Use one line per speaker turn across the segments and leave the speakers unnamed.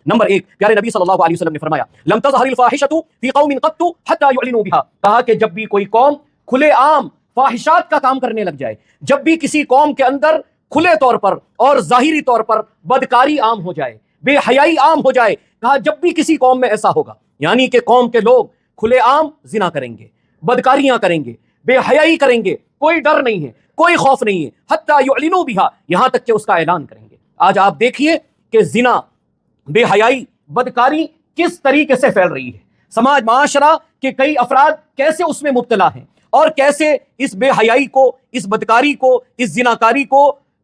Number ایک، پیارے نبی صلی اللہ علیہ وسلم نے فرمایا لم تظہر الفاحشۃ فی قوم قط حتی یعلنوا بها، کہا کہ جب بھی کوئی قوم کھلے عام فاحشات کا کام کرنے لگ جائے، جب بھی کسی قوم کے اندر کھلے طور پر اور ظاہری طور پر بدکاری عام ہو جائے، بے حیائی عام ہو جائے، کہا جب بھی کسی قوم میں ایسا ہوگا، یعنی کہ قوم کے لوگ کھلے عام زنا کریں گے، بدکاریاں کریں گے، بے حیائی کریں گے، کوئی ڈر نہیں ہے، کوئی خوف نہیں ہے، حتی یعلنوا بها، یہاں تک کہ اس کا اعلان کریں گے۔ آج آپ دیکھیے کہ زنا، بے حیائی، بدکاری کس طریقے سے پھیل رہی ہے، سماج معاشرہ کے کئی افراد کیسے اس میں مبتلا ہیں، اور کیسے اس بے حیائی کو، اس بدکاری کو، اس زناکاری کو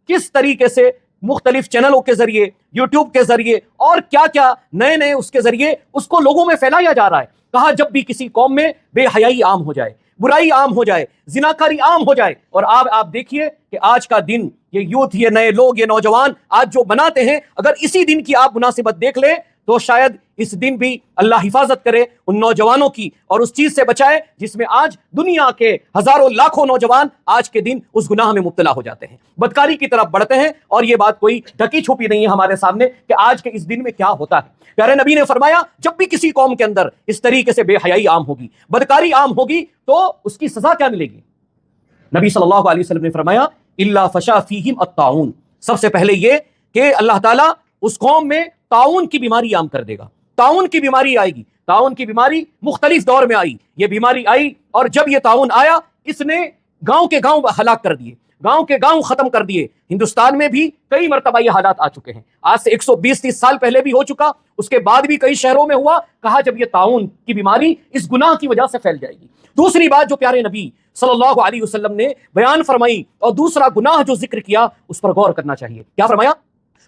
کس طریقے سے مختلف چینلوں کے ذریعے، یوٹیوب کے ذریعے اور کیا کیا نئے نئے اس کے ذریعے اس کو لوگوں میں پھیلایا جا رہا ہے۔ کہا جب بھی کسی قوم میں بے حیائی عام ہو جائے، برائی عام ہو جائے، زناکاری عام ہو جائے، اور آپ دیکھیے کہ آج کا دن یہ یوتھ، یہ نئے لوگ، یہ نوجوان آج جو بناتے ہیں، اگر اسی دن کی آپ مناسبت دیکھ لیں تو شاید اس دن بھی اللہ حفاظت کرے ان نوجوانوں کی اور اس چیز سے بچائے جس میں آج دنیا کے ہزاروں لاکھوں نوجوان آج کے دن اس گناہ میں مبتلا ہو جاتے ہیں، بدکاری کی طرف بڑھتے ہیں، اور یہ بات کوئی ڈھکی چھپی نہیں ہے ہمارے سامنے کہ آج کے اس دن میں کیا ہوتا ہے۔ پیارے نبی نے فرمایا جب بھی کسی قوم کے اندر اس طریقے سے بے حیائی عام ہوگی، بدکاری عام ہوگی، تو اس کی سزا کیا ملے گی؟ نبی صلی اللہ علیہ وسلم نے فرمایا الا فشا فیہم الطاعون، سب سے پہلے یہ کہ اللہ تعالیٰ اس قوم میں طاعون کی بیماری عام کر دے گا، طاعون کی بیماری آئے گی۔ طاعون کی بیماری مختلف دور میں آئی، یہ بیماری آئی، اور جب یہ طاعون آیا اس نے گاؤں کے گاؤں ہلاک کر دیے، گاؤں کے گاؤں ختم کر دیے۔ ہندوستان میں بھی کئی مرتبہ یہ حالات آ چکے ہیں، آج سے 120-30 سال پہلے بھی ہو چکا، اس کے بعد بھی کئی شہروں میں ہوا۔ کہا جب یہ طاعون کی بیماری اس گناہ کی وجہ سے پھیل جائے گی۔ دوسری بات جو پیارے نبی صلی اللہ علیہ وسلم نے بیان فرمائی اور دوسرا گناہ جو ذکر کیا اس پر غور کرنا چاہیے، کیا فرمایا؟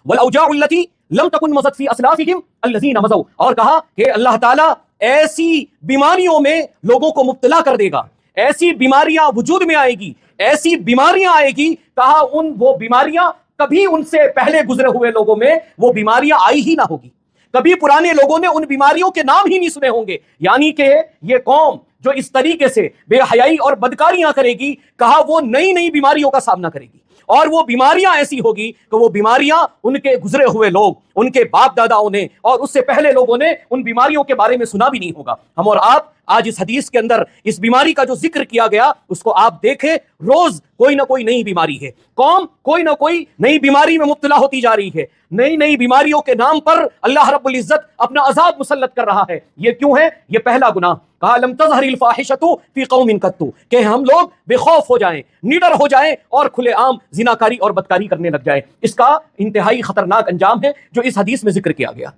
وَالْأَوْجَاعُ الَّتِي لَمْ تَكُنْ مَضَتْ فِي أَسْلَافِهِمْ الَّذِينَ مَضَوْا، اور کہا کہ اللہ تعالیٰ ایسی بیماریوں میں لوگوں کو مبتلا کر دے گا، ایسی بیماریاں وجود میں آئے گی، ایسی بیماریاں آئے گی، کہا وہ بیماریاں کبھی ان سے پہلے گزرے ہوئے لوگوں میں وہ بیماریاں آئی ہی نہ ہوگی، کبھی پرانے لوگوں نے ان بیماریوں کے نام ہی نہیں سنے ہوں گے۔ یعنی کہ یہ قوم جو اس طریقے سے بے حیائی اور بدکاریاں کرے گی، کہا وہ نئی نئی بیماریوں کا سامنا کرے گی، اور وہ بیماریاں ایسی ہوگی کہ وہ بیماریاں ان کے گزرے ہوئے لوگ، ان کے باپ داداؤں نے اور اس سے پہلے لوگوں نے ان بیماریوں کے بارے میں سنا بھی نہیں ہوگا۔ ہم اور آپ آج اس حدیث کے اندر اس بیماری کا جو ذکر کیا گیا اس کو آپ دیکھیں، روز کوئی نہ کوئی نئی بیماری ہے، قوم کوئی نہ کوئی نئی بیماری میں مبتلا ہوتی جا رہی ہے، نئی نئی بیماریوں کے نام پر اللہ رب العزت اپنا عذاب مسلط کر رہا ہے۔ یہ کیوں ہے؟ یہ پہلا گناہ، کہا لم تظہر الفاحشۃ فی قوم قط، کہ ہم لوگ بے خوف ہو جائیں، نڈر ہو جائیں اور کھلے عام زناکاری اور بدکاری کرنے لگ جائیں۔ اس کا انتہائی خطرناک انجام ہے جو اس حدیث میں ذکر کیا گیا۔